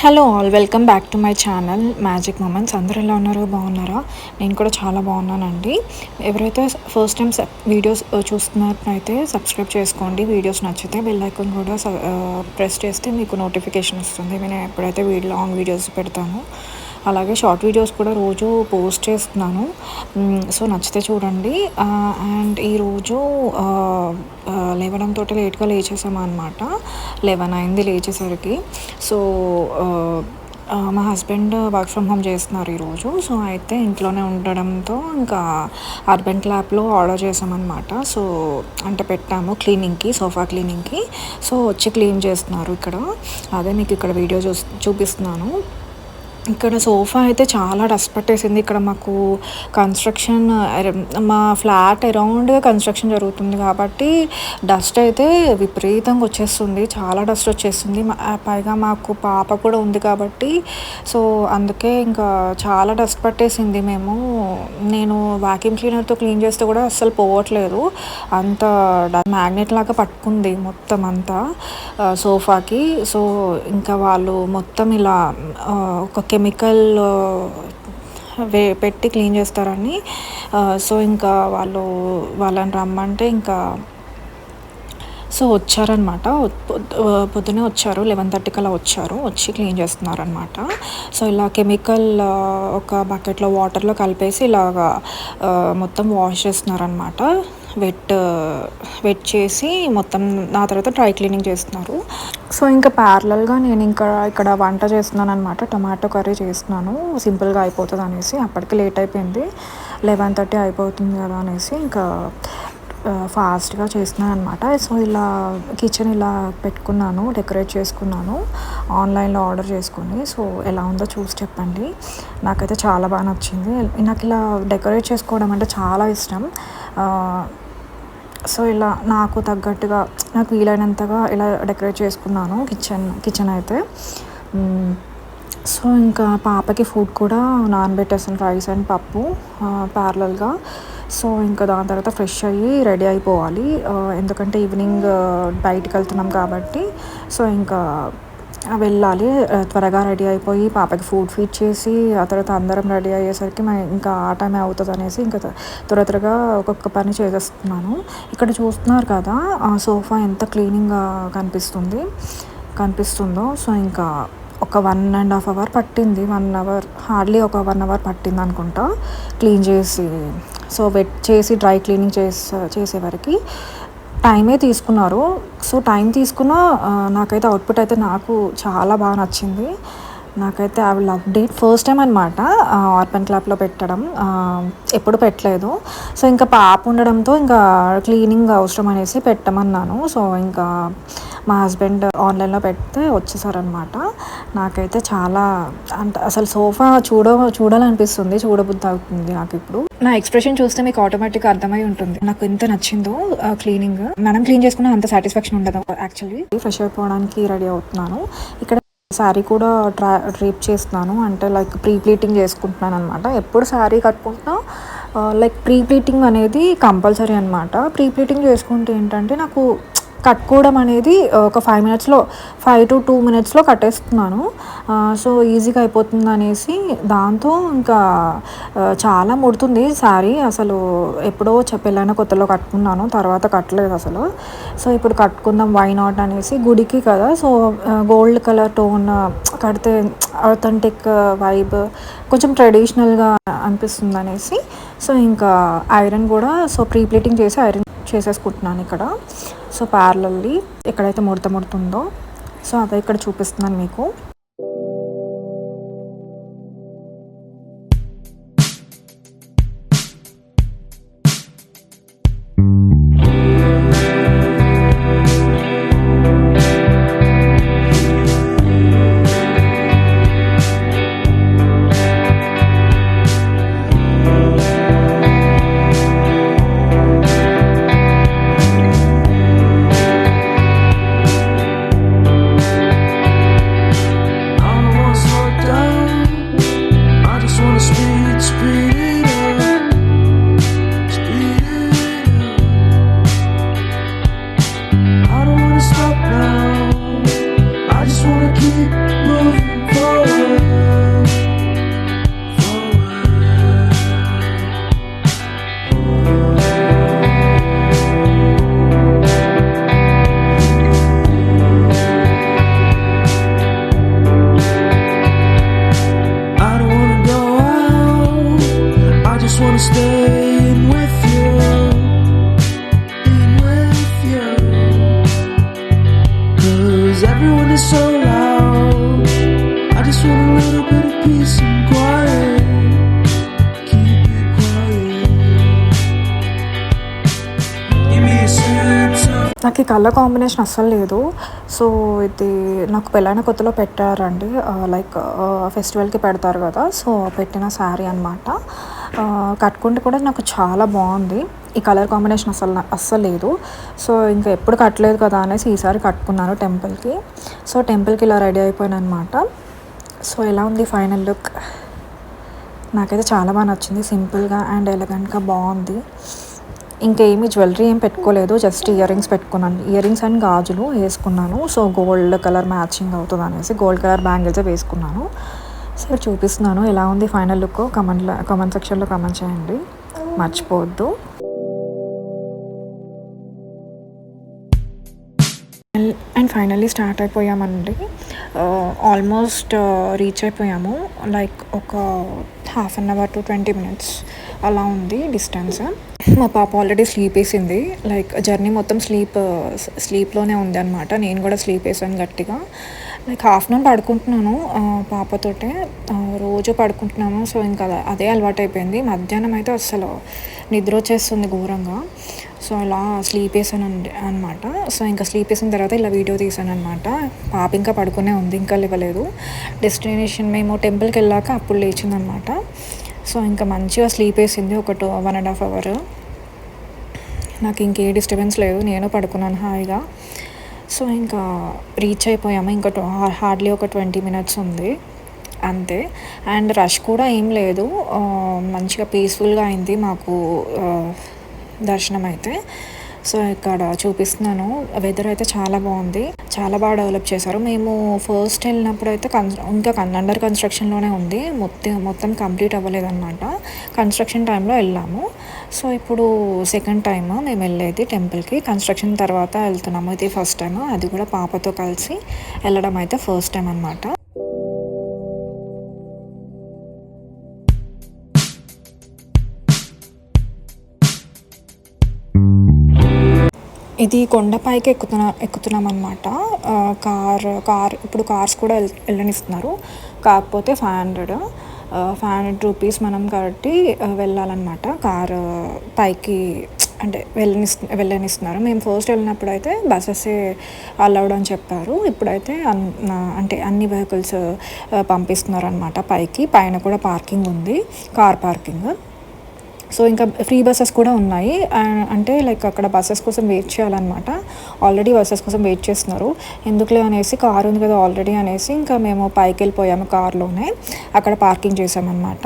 Hello all, welcome back to my channel magic moments. అందరూ ఎలా ఉన్నారో బాగున్నారా? నేను కూడా చాలా బాగున్నానండి. ఎవరైతే ఫస్ట్ టైం వీడియోస్ చూస్తున్నట్లయితే సబ్స్క్రైబ్ చేసుకోండి. వీడియోస్ నచ్చితే బెల్ ఐకాన్ కూడా ప్రెస్ చేస్తే మీకు నోటిఫికేషన్ వస్తుంది. నేను ఎప్పుడైతే లాంగ్ వీడియోస్ పెడతాను, అలాగే షార్ట్ వీడియోస్ కూడా రోజు పోస్ట్ చేస్తున్నాను. సో నచ్చితే చూడండి. అండ్ ఈరోజు లేవడంతో లేట్గా లేచేసాము అనమాట. 11 అయింది లేచేసరికి. సో మా హస్బెండ్ వర్క్ ఫ్రమ్ హోమ్ చేస్తున్నారు ఈరోజు. సో అయితే ఇంట్లోనే ఉండడంతో ఇంకా అర్బన్ క్లాప్లో ఆర్డర్ చేసామన్నమాట. సో అంటే పెట్టాము క్లీనింగ్కి, సోఫా క్లీనింగ్కి. సో వచ్చి క్లీన్ చేస్తున్నారు ఇక్కడ. అదే మీకు ఇక్కడ వీడియో చూపిస్తున్నాను. ఇక్కడ సోఫా అయితే చాలా డస్ట్ పట్టేసింది. ఇక్కడ మాకు కన్స్ట్రక్షన్, మా ఫ్లాట్ అరౌండ్గా కన్స్ట్రక్షన్ జరుగుతుంది కాబట్టి డస్ట్ అయితే విపరీతంగా వచ్చేస్తుంది. చాలా డస్ట్ వచ్చేస్తుంది. పైగా మాకు పాప కూడా ఉంది కాబట్టి సో అందుకే ఇంకా చాలా డస్ట్ పట్టేసింది. నేను వాక్యూమ్ క్లీనర్తో క్లీన్ చేస్తే కూడా అస్సలు పోవట్లేదు. అంత మ్యాగ్నెట్ లాగా పట్టుకుంది మొత్తం అంతా సోఫాకి. సో ఇంకా వాళ్ళు మొత్తం ఇలా ఒక కెమికల్ పెట్టి క్లీన్ చేస్తారని, సో ఇంకా వాళ్ళని రమ్మంటే ఇంకా సో వచ్చారనమాట. పొద్దునే వచ్చారు, 11:30 కల్లా వచ్చి క్లీన్ చేస్తున్నారనమాట. సో ఇలా కెమికల్ ఒక బకెట్లో వాటర్లో కలిపేసి ఇలాగా మొత్తం వాష్ చేస్తున్నారనమాట. వెట్ చేసి మొత్తం నా తర్వాత డ్రై క్లీనింగ్ చేస్తున్నారు. సో ఇంకా ప్యారలల్గా నేను ఇక్కడ వంట చేస్తున్నాను అనమాట. టమాటో కర్రీ చేస్తున్నాను, సింపుల్గా అయిపోతుంది అనేసి. అప్పటికి లేట్ అయిపోయింది, 11:30 అయిపోతుంది కదా అనేసి ఇంకా ఫాస్ట్గా చేస్తున్నాను అనమాట. సో ఇలా కిచెన్ ఇలా పెట్టుకున్నాను, డెకరేట్ చేసుకున్నాను ఆన్లైన్లో ఆర్డర్ చేసుకుని. సో ఎలా ఉందో చూసి చెప్పండి. నాకైతే చాలా బాగా నచ్చింది. నాకు ఇలా డెకరేట్ చేసుకోవడం అంటే చాలా ఇష్టం. సో ఇలా నాకు తగ్గట్టుగా, నాకు వీలైనంతగా ఇలా డెకరేట్ చేసుకున్నాను కిచెన్ అయితే. సో ఇంకా పాపకి ఫుడ్ కూడా నానబెట్టేసాను, రైస్ అండ్ పప్పు ప్యారలల్గా. సో ఇంకా దాని తర్వాత ఫ్రెష్ అయ్యి రెడీ అయిపోవాలి, ఎందుకంటే ఈవినింగ్ బయటికి వెళ్తున్నాం కాబట్టి. సో ఇంకా వెళ్ళాలి, త్వరగా రెడీ అయిపోయి పాపకి ఫుడ్ ఫీడ్ చేసి ఆ తర్వాత అందరం రెడీ అయ్యేసరికి ఇంకా ఆ టైం అవుతుంది అనేసి ఇంకా త్వరగా ఒక్కొక్క పని చేసేస్తున్నాను. ఇక్కడ చూస్తున్నారు కదా ఆ సోఫా ఎంత క్లీనింగ్గా కనిపిస్తుందో. సో ఇంకా ఒక 1.5 hour పట్టింది. 1 hour హార్డ్లీ ఒక 1 hour పట్టింది అనుకుంటా క్లీన్ చేసి. సో వెట్ చేసి డ్రై క్లీనింగ్ చేసేవరకు టైమే తీసుకున్నారు. సో టైం తీసుకున్న నాకైతే అవుట్పుట్ అయితే నాకు చాలా బాగా నచ్చింది. నాకైతే I will update. First time అనమాట అర్బన్ క్లాప్లో పెట్టడం, ఎప్పుడు పెట్టలేదు. సో ఇంకా పాప ఉండడంతో ఇంకా క్లీనింగ్ అవసరం అనేసి పెట్టమన్నాను. సో ఇంకా మా హస్బెండ్ ఆన్లైన్లో పెడితే వచ్చేసారనమాట. నాకైతే చాలా అసలు సోఫా చూడాలనిపిస్తుంది, చూడబుద్ధి అవుతుంది నాకు ఇప్పుడు. నా ఎక్స్ప్రెషన్ చూస్తే మీకు ఆటోమేటిక్గా అర్థమై ఉంటుంది నాకు ఎంత నచ్చిందో క్లీనింగ్. మనం క్లీన్ చేసుకున్నా అంత సాటిస్ఫాక్షన్ ఉండదు. యాక్చువల్లీ ఫ్రెష్ అయిపోవడానికి రెడీ అవుతున్నాను. ఇక్కడ శారీ కూడా డ్రేప్ చేస్తున్నాను, అంటే లైక్ ప్రీ ప్లీటింగ్ చేసుకుంటున్నాను అనమాట. ఎప్పుడు శారీ కట్టుకుంటున్నా లైక్ ప్రీ ప్లీటింగ్ అనేది కంపల్సరీ అనమాట. ప్రీ ప్లీటింగ్ చేసుకుంటే ఏంటంటే నాకు కట్టుకోవడం అనేది ఒక 5 to 2 minutesలో కట్టేస్తున్నాను. సో ఈజీగా అయిపోతుంది అనేసి దాంతో ఇంకా చాలా ముడుతుంది శారీ. అసలు ఎప్పుడో పెళ్ళైన కొత్తలో కట్టుకున్నాను, తర్వాత కట్టలేదు అసలు. సో ఇప్పుడు కట్టుకుందాం, వై నాట్ అనేసి. గుడికి కదా, సో గోల్డ్ కలర్ టోన్ కడితే అథెంటిక్ వైబ్, కొంచెం ట్రెడిషనల్గా అనిపిస్తుంది అనేసి. సో ఇంకా ఐరన్ కూడా ప్రీ ప్లీటింగ్ చేసి ఐరన్ చేసేసుకుంటున్నాను ఇక్కడ. సో ప్యారలల్లీ ఎక్కడైతే ముడుతుందో సో అదే ఇక్కడ చూపిస్తున్నాను మీకు. so loud. I just want a little bit of peace and quiet. Keep it quiet. Give me a sense of. నాకు ఈ కలర్ కాంబినేషన్ అస్సలు లేదు. సో ఇది నాకు పెళ్ళైన కొత్తలో పెట్టారండి, లైక్ ఫెస్టివల్కి పెడతారు కదా, సో పెట్టిన శారీ అనమాట. కట్టుకుంటే కూడా నాకు చాలా బాగుంది. ఈ కలర్ కాంబినేషన్ అస్సలు లేదు. సో ఇంకా ఎప్పుడు కట్టలేదు కదా అనేసి ఈసారి కట్టుకున్నాను టెంపుల్కి. సో టెంపుల్కి ఇలా రెడీ అయిపోయాను అనమాట. సో ఎలా ఉంది ఫైనల్ లుక్? నాకైతే చాలా బాగా నచ్చింది. సింపుల్గా అండ్ ఎలగెంట్గా బాగుంది. ఇంకేమీ జ్యువెలరీ ఏం పెట్టుకోలేదు, జస్ట్ ఇయర్ రింగ్స్ పెట్టుకున్నాను. ఇయర్ రింగ్స్ అండ్ గాజులు వేసుకున్నాను. సో గోల్డ్ కలర్ మ్యాచింగ్ అవుతుంది అనేసి గోల్డ్ కలర్ బ్యాంగిల్స్ వేసుకున్నాను. సో చూపిస్తున్నాను ఎలా ఉంది ఫైనల్ లుక్. కామెంట్ సెక్షన్లో కామెంట్ చేయండి, మర్చిపోవద్దు. అండ్ ఫైనల్లీ స్టార్ట్ అయిపోయామండి. ఆల్మోస్ట్ రీచ్ అయిపోయాము. లైక్ ఒక half an hour to 20 minutes అలా ఉంది డిస్టెన్స్. మా పాప ఆల్రెడీ స్లీప్ వేసింది. లైక్ జర్నీ మొత్తం స్లీప్లోనే ఉంది అనమాట. నేను కూడా స్లీప్ వేసాను గట్టిగా. లైక్ ఆఫ్టర్నూన్ పడుకుంటున్నాను పాపతోటే, రోజు పడుకుంటున్నాను. సో ఇంకా అదే అలవాటు అయిపోయింది. మధ్యాహ్నం అయితే అస్సలు నిద్ర వచ్చేస్తుంది ఘోరంగా. సో అలా స్లీప్ వేసాను అనమాట. సో ఇంకా స్లీప్ వేసిన తర్వాత ఇలా వీడియో తీసాను అనమాట. పాప ఇంకా పడుకునే ఉంది, ఇంకా లేవలేదు. డెస్టినేషన్ మేము టెంపుల్కి వెళ్ళాక అప్పుడు లేచిందనమాట. సో ఇంకా మంచిగా స్లీప్ వేసింది ఒక 1.5 hour. నాకు ఇంకే డిస్టర్బెన్స్ లేదు, నేను పడుకున్నాను హాయిగా. సో ఇంకా రీచ్ అయిపోయాము. ఇంకా హార్డ్లీ ఒక 20 minutes ఉంది అంతే. అండ్ రష్ కూడా ఏం లేదు, మంచిగా పీస్ఫుల్గా అయింది మాకు దర్శనం అయితే. సో ఇక్కడ చూపిస్తున్నాను. వెదర్ అయితే చాలా బాగుంది, చాలా బాగా డెవలప్ చేశారు. మేము ఫస్ట్ వెళ్ళినప్పుడు అయితే ఇంకా అండర్ కన్స్ట్రక్షన్లోనే ఉంది, మొత్తం కంప్లీట్ అవ్వలేదన్నమాట. కన్స్ట్రక్షన్ టైంలో వెళ్ళాము. సో ఇప్పుడు సెకండ్ టైం మేము వెళ్ళేది టెంపుల్కి. కన్స్ట్రక్షన్ తర్వాత వెళ్తున్నాము. ఇది ఫస్ట్ టైం, అది కూడా పాపతో కలిసి వెళ్ళడం అయితే ఫస్ట్ టైం అనమాట. ఇది కొండపైకి ఎక్కుతున్నాం అనమాట. ఇప్పుడు కార్స్ కూడా వెళ్ళనిస్తున్నారు, కాకపోతే 500 రూపీస్ మనం కట్టి వెళ్ళాలన్నమాట. కారు పైకి అంటే వెళ్ళనిస్తున్నారు. మేము ఫస్ట్ వెళ్ళినప్పుడు అయితే బస్సెసే అలౌడ్ అని చెప్పారు. ఇప్పుడైతే అంటే అన్ని వెహికల్స్ పంపిస్తున్నారు అనమాట పైకి. పైన కూడా పార్కింగ్ ఉంది, కార్ పార్కింగ్. సో ఇంకా ఫ్రీ బస్సెస్ కూడా ఉన్నాయి. అంటే లైక్ అక్కడ బస్సెస్ కోసం వెయిట్ చేయాలన్నమాట. ఆల్రెడీ బస్సెస్ కోసం వెయిట్ చేస్తున్నారు. ఎందుకులే అనేసి, కారు ఉంది కదా ఆల్రెడీ అనేసి ఇంకా మేము పైకి వెళ్ళిపోయాము కార్లోనే. అక్కడ పార్కింగ్ చేసామన్నమాట.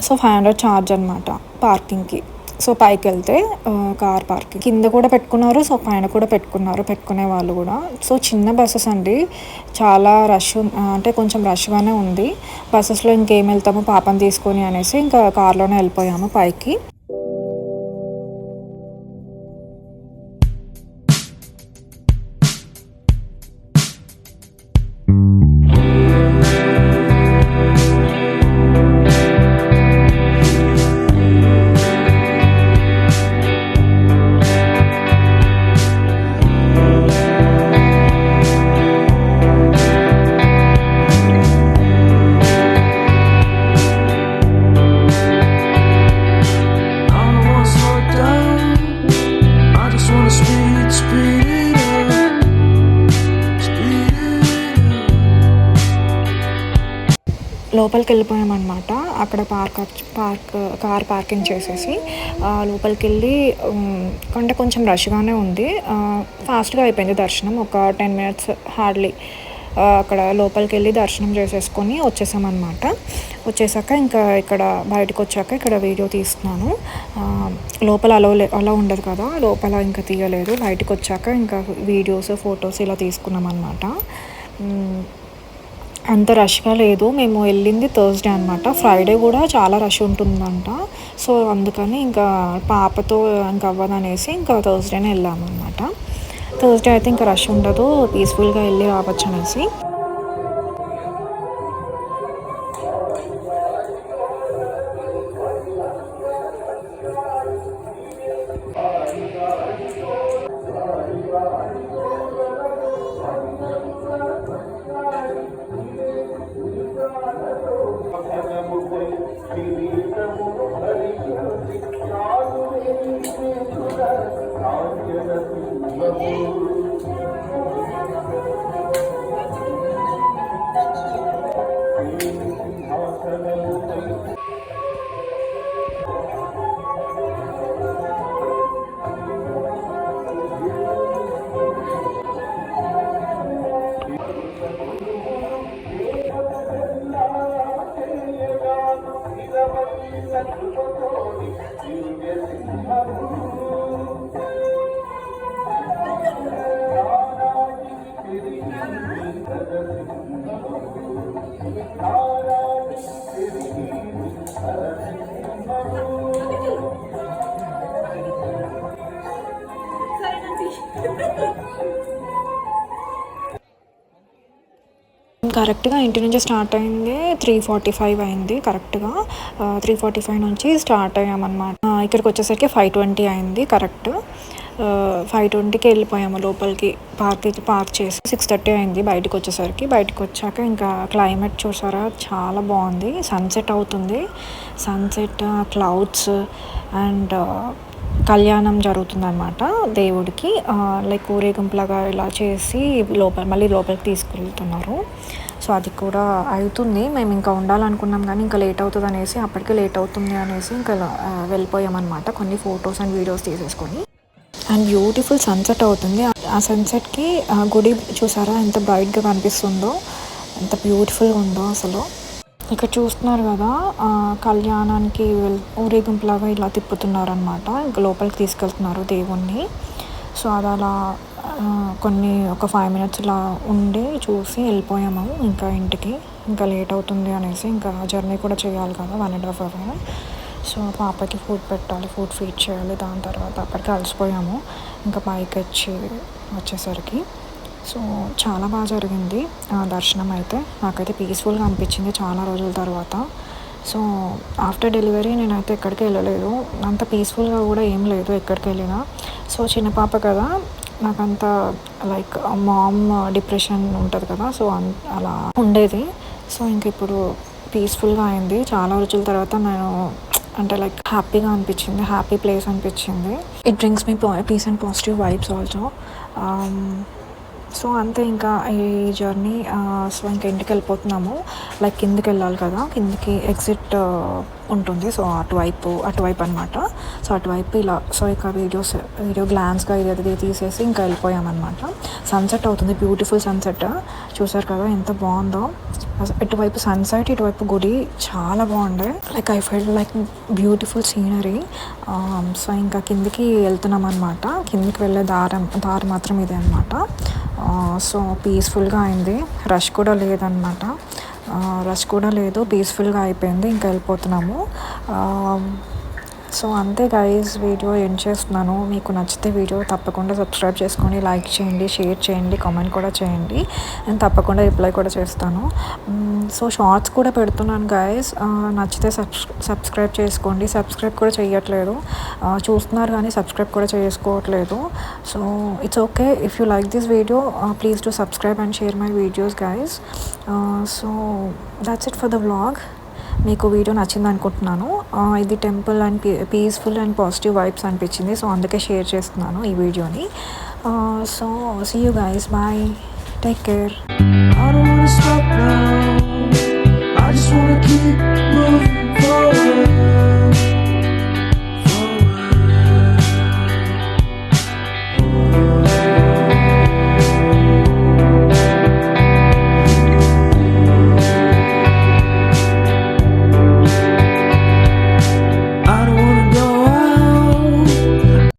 సో 500 ఛార్జ్ అనమాట పార్కింగ్కి. సో పైకి వెళ్తే కార్ పార్కింగ్ కింద కూడా పెట్టుకున్నారు, సో పైన కూడా పెట్టుకునే వాళ్ళు కూడా. సో చిన్న బస్సెస్ అండి, చాలా రష్, అంటే కొంచెం రష్గానే ఉంది. బస్సెస్లో ఇంకేం వెళ్తాము పాపని తీసుకొని అనేసి ఇంకా కార్లోనే వెళ్ళిపోయాము పైకి. లోపలికి వెళ్ళిపోయామన్నమాట. అక్కడ కార్ పార్కింగ్ చేసేసి లోపలికి వెళ్ళి అంటే కొంచెం రష్గానే ఉంది. ఫాస్ట్గా అయిపోయింది దర్శనం, ఒక 10 minutes హార్డ్లీ. అక్కడ లోపలికి వెళ్ళి దర్శనం చేసేసుకొని వచ్చేసామన్నమాట. వచ్చేసాక ఇంకా ఇక్కడ బయటకు వచ్చాక ఇక్కడ వీడియో తీస్తున్నాను. లోపల అలా ఉండదు కదా, లోపల ఇంకా తీయలేదు. బయటకు వచ్చాక ఇంకా వీడియోస్, ఫొటోస్ ఇలా తీసుకున్నాం అన్నమాట. అంత రష్గా లేదు. మేము వెళ్ళింది థర్స్డే అనమాట. ఫ్రైడే కూడా చాలా రష్ ఉంటుందంట. సో అందుకని ఇంకా పాపతో ఇంకా అవ్వదనేసి ఇంకా థర్స్డేనే వెళ్ళామన్నమాట. థర్స్డే అయితే ఇంకా రష్ ఉండదు, పీస్ఫుల్గా వెళ్ళి రావచ్చు అనేసి. కరెక్ట్గా ఇంటి నుంచి స్టార్ట్ అయింది 3:45 అయింది. కరెక్ట్గా 3:45 నుంచి స్టార్ట్ అయ్యామన్నమాట. ఇక్కడికి వచ్చేసరికి 5:20 అయింది. కరెక్ట్ 5:20కి వెళ్ళిపోయాము లోపలికి. పార్క్ చేసి 6:30 అయింది బయటకు వచ్చేసరికి. బయటకు వచ్చాక ఇంకా క్లైమేట్ చూసారా, చాలా బాగుంది. సన్సెట్ అవుతుంది. సన్సెట్, క్లౌడ్స్ అండ్ కళ్యాణం జరుగుతుందన్నమాట దేవుడికి. లైక్ ఊరేగింపులాగా ఇలా చేసి మళ్ళీ లోపలికి తీసుకెళ్తున్నారు. సో అది కూడా అవుతుంది. మేము ఇంకా ఉండాలనుకున్నాం కానీ ఇంకా లేట్ అవుతుంది అనేసి, అప్పటికే లేట్ అవుతుంది అనేసి ఇంకా వెళ్ళిపోయామన్నమాట. కొన్ని ఫొటోస్ అండ్ వీడియోస్ తీసేసుకొని. అండ్ బ్యూటిఫుల్ సన్సెట్ అవుతుంది. ఆ సన్సెట్కి గుడి చూసారా ఎంత బ్రైట్గా కనిపిస్తుందో, ఎంత బ్యూటిఫుల్గా ఉందో అసలు. ఇక్కడ చూస్తున్నారు కదా, కళ్యాణానికి ఊరేగింపులాగా ఇలా తిప్పుతున్నారనమాట. ఇంకా లోపలికి తీసుకెళ్తున్నారు దేవుణ్ణి. సో అది అలా ఒక 5 minutes ఇలా ఉండి చూసి వెళ్ళిపోయాము ఇంకా ఇంటికి. ఇంకా లేట్ అవుతుంది అనేసి ఇంకా జర్నీ కూడా చేయాలి కదా 1.5 hour. సో పాపకి ఫుడ్ పెట్టాలి, ఫుడ్ ఫీడ్ చేయాలి. దాని తర్వాత అప్పటికి అలసిపోయాము ఇంకా పైకి వచ్చేసరికి. సో చాలా బాగా జరిగింది దర్శనం అయితే. నాకైతే పీస్ఫుల్గా అనిపించింది చాలా రోజుల తర్వాత. సో ఆఫ్టర్ డెలివరీ నేనైతే ఎక్కడికి వెళ్ళలేదు, అంత పీస్ఫుల్గా కూడా ఏం లేదు ఎక్కడికి వెళ్ళినా. సో చిన్న పాప కదా, నాకంత లైక్ మామ్ డిప్రెషన్ ఉంటుంది కదా, సో అలా ఉండేది. సో ఇంక ఇప్పుడు పీస్ఫుల్గా అయింది. చాలా రోజుల తర్వాత నేను అంటే లైక్ హ్యాపీగా అనిపించింది, హ్యాపీ ప్లేస్ అనిపించింది. It brings me peace and positive vibes also. So అంతే ఇంకా ఈ జర్నీ. సో ఇంకా ఇంటికి వెళ్ళిపోతున్నాము. లైక్ కిందికి వెళ్ళాలి కదా, కిందికి ఎగ్జిట్ ఉంటుంది. సో అటువైపు అనమాట. సో అటువైపు ఇలా. సో ఇక వీడియో గ్లాన్స్గా ఇది తీసేసి ఇంకా వెళ్ళిపోయామన్నమాట. సన్సెట్ అవుతుంది, బ్యూటిఫుల్ సన్సెట్. చూసారు కదా ఎంత బాగుందో. ఇటువైపు సన్సెట్, ఇటువైపు గుడి చాలా బాగుండే. Like I felt like beautiful scenery. So ఇంకా కిందికి వెళ్తున్నాం అనమాట. కిందికి వెళ్ళే దారి మాత్రం ఇదే అనమాట. సో పీస్ఫుల్గా అయింది. రష్ కూడా లేదు, పీస్ఫుల్గా అయిపోయింది. ఇంకా వెళ్ళిపోతున్నాము. సో అంతే గైస్, వీడియో ఎండ్ చేస్తున్నాను. మీకు నచ్చితే వీడియో తప్పకుండా సబ్స్క్రైబ్ చేసుకొని లైక్ చేయండి, షేర్ చేయండి, కామెంట్ కూడా చేయండి. నేను తప్పకుండా రిప్లై కూడా చేస్తాను. సో షార్ట్స్ కూడా పెడుతున్నాను గైస్, నచ్చితే సబ్స్క్రైబ్ చేసుకోండి. సబ్స్క్రైబ్ కూడా చేయట్లేదు, చూస్తున్నారు కానీ సబ్స్క్రైబ్ కూడా చేసుకోవట్లేదు. So it's okay. If you like this video please do subscribe and share my videos guys. So that's it for the vlog. మీకు వీడియో నచ్చింది అనుకుంటున్నాను. ఇది temple and peaceful and positive vibes అనిపించింది. సో అందుకే share చేస్తున్నాను ఈ వీడియోని. So see you guys, bye, take care. I don't wanna stop now. I just wanna keep moving forward.